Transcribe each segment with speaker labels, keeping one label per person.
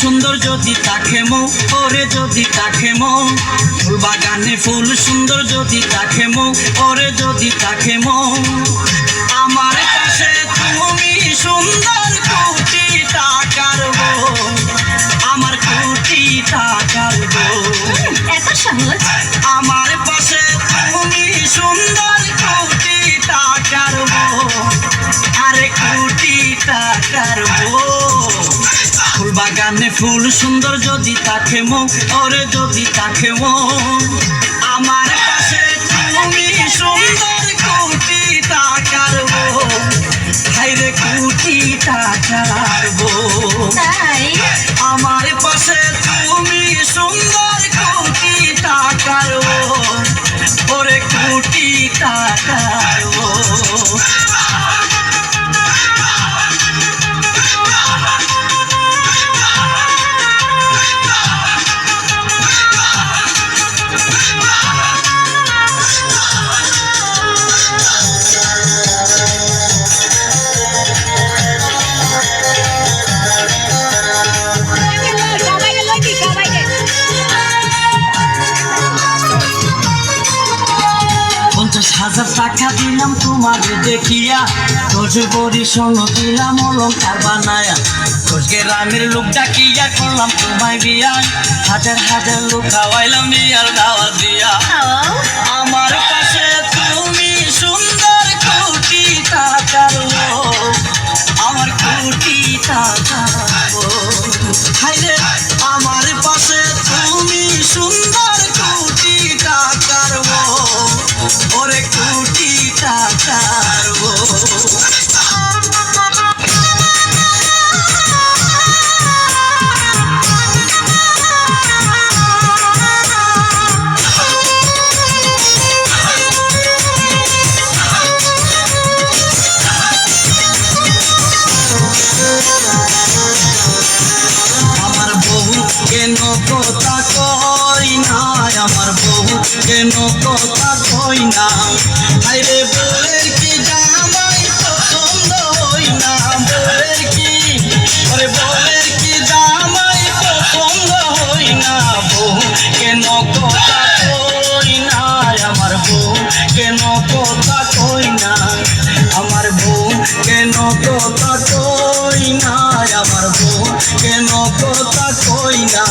Speaker 1: সুন্দর যদি তাকে মো, ওরে যদি তাকে মো, ফুল বাগানে ফুল সুন্দর যদি তাকে মো, ওরে যদি তাকে মো, আমার কাছে তুমি সুন্দর কোটি টাকার বউ, আমার কোটি টাকার বউ।
Speaker 2: এত সহজ?
Speaker 1: আমার পাশে তুমি সুন্দর কোটি টাকার বউ, আরে কোটি টাকার বউ। ফুল বাগানে ফুল সুন্দর যদি তাকে মো, ওরে যদি তাকে মো, আমার পাশে তুমি সুন্দর কোটি টাকার বউ, হাইরে কোটি টাকার বউ।
Speaker 2: তাই
Speaker 1: আমার পাশে তুমি সুন্দর কোটি টাকার বউ, ওরে কোটি টাকার বউ। টাকা দিলাম তোমাকে দেখিয়া, তোর বড়ি সোনো দিলাম অলঙ্কার বানায়া, তোর গ্রামের লোক ডাকিয়া করলাম তোমায় বিয়া, হাজার হাজার লোক খাওয়াইলাম বিয়ার দাওয়াত দিয়া। আমার কাছে তুমি সুন্দর কোটি টাকার বউ, আমার কোটি টাকার বউ। হাইরে আমার পাশে তুমি সুন্দর কোটি টাকার বউ, ওরে কোটি টাকার বউ। আমার বউ কেন কথা কই না, আমার বউ কেন কথা কই না, হাইরে বউয়ের কি জামাই পছন্দ হই না, বউয়ের কি, ওরে বউয়ের কি জামাই পছন্দ হই না, বউ কেন কথা কই না, আমার বউ কেন কথা কই না, আমার বউ কেন কথা কই না, আমার বউ কেন কথা কই না।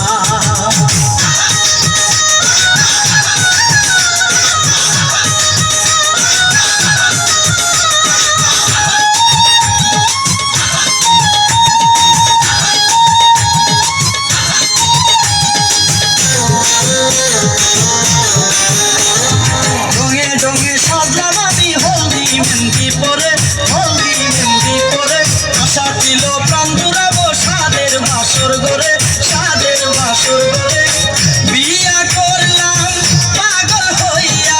Speaker 1: রঙে রঙে সাজলাম আমি হলদি মেহেন্দি পরে, হলদি মেহেন্দি পরে, আশা ছিল প্রাণ জুড়াবো সাদের বাসর ঘরে, সাদের বাসর ঘরে, বিয়া করলাম পাগল হইয়া,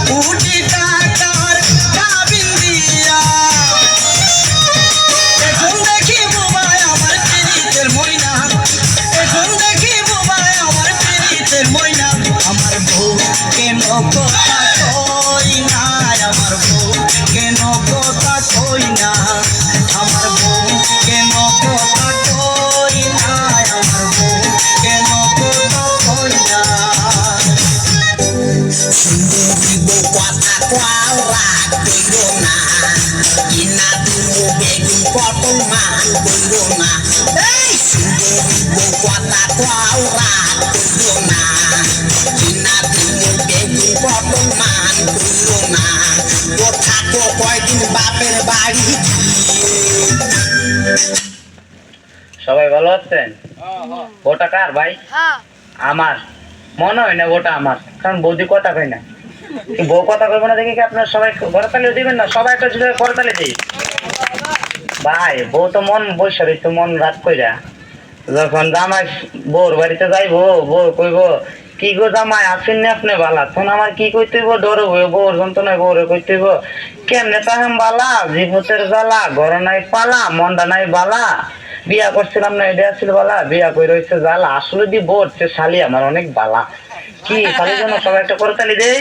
Speaker 1: কোটি টাকার কাবিন দিয়া, এখন দেখি বোবায় আমার পিরিতের ময়না, এখন দেখি বোবায় আমার পিরিতের ময়না, আমার বউ কেন কথা কই না, আমার বউ কেন কথা কই না, আমার বউ কেন কথা কই না, আমার বউ কেন কথা কই না।
Speaker 3: সুন্দরী বউ কথা কও রাগ কইরো না, কিনা দিমু বেগুন পটল মান কইরো না, এই সুন্দরী বউ কথা কও রাগ কইরো না, কিনা দিমু বেগুন পটল মান কইরো না, ও থাকো কয়দিন বাপের বাড়ি গিয়ে।
Speaker 4: সবাই ভালো আছেন? ওটা কার ভাই? আমার মনে হয় না ওটা আমার, কারণ বৌদি কথা কয় না। বউ কথা কইব না দেখি কি আপনার সবাই করতালি দিবেন না? সবাই একটা জুড়ে করতালি দিই ভাই। বউ তো মন বৈশা রইতো মন রাত কইরা, যখন জামাই বউর বাড়িতে যাইবো, বউ কইব কি গো জামাই আসেন না আপনি বালা, তখন আমার কি কইতে হইব, ডর হইব, বউর যন্ত্রণায় বউরে কইতে হইব কেমনে তাহাম বালা, জীবতের জ্বালা, ঘর নাই পালা, মনটা নাই বালা, বিয়া করছিলাম না এটা ছিল বালা, বিয়া কই রয়েছে জ্বালা, আসলে দি বোর সে শালি আমার অনেক বালা। কি শালির জন্য সবাই একটা করতালি দেই,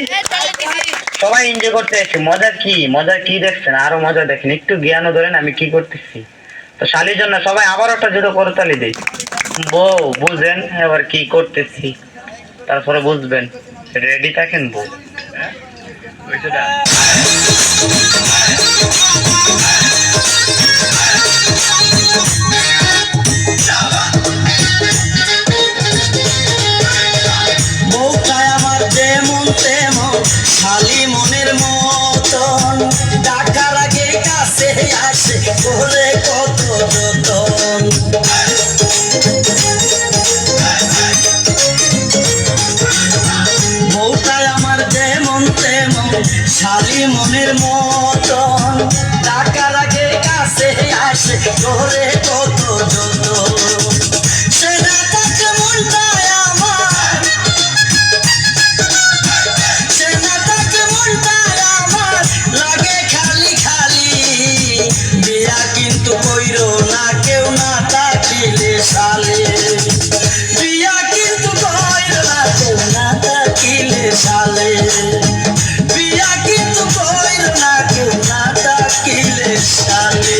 Speaker 4: সবাই এনজয় করতে আসছে। মজা কি দেখছেন? আরো মজা দেখেন, একটু জ্ঞানও ধরেন আমি কি করতেছি। তো শালির জন্য সবাই আবার একটা জুড়ে করতালি দেই। বউ বুঝেন এবার কি করতেছি, তারপরে বুঝবেন। রেডি থাকেন বউ।
Speaker 1: বউটায় আমার যেমন তেমন, শালি মনের মতন, ডাকার আগে কাছে আসে করে কত যতন। বউটায় আমার যেমন তেমন, শালি মনের মতন, ডাকার আগে কাছে আসে করে কত যতন। সেটা তাকে মনটায় আমার, সেটা তাকে মনটায় আমার লাগে খালি খালি। বিয়া কিন্তু কইরো না কেউ না থাকিলে শালে, বিয়া কিন্তু কইরো না কেউ না থাকিলে শালে, বিয়া কিন্তু কইরো না কেউ না থাকিলে শালে।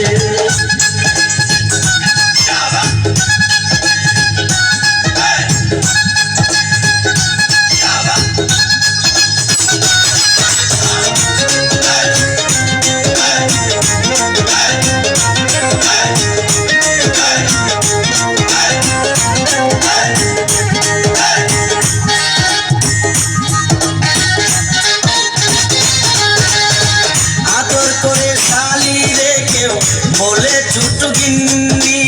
Speaker 1: আদর করে শালি রে কেউ বলে ছোট গিন্নি,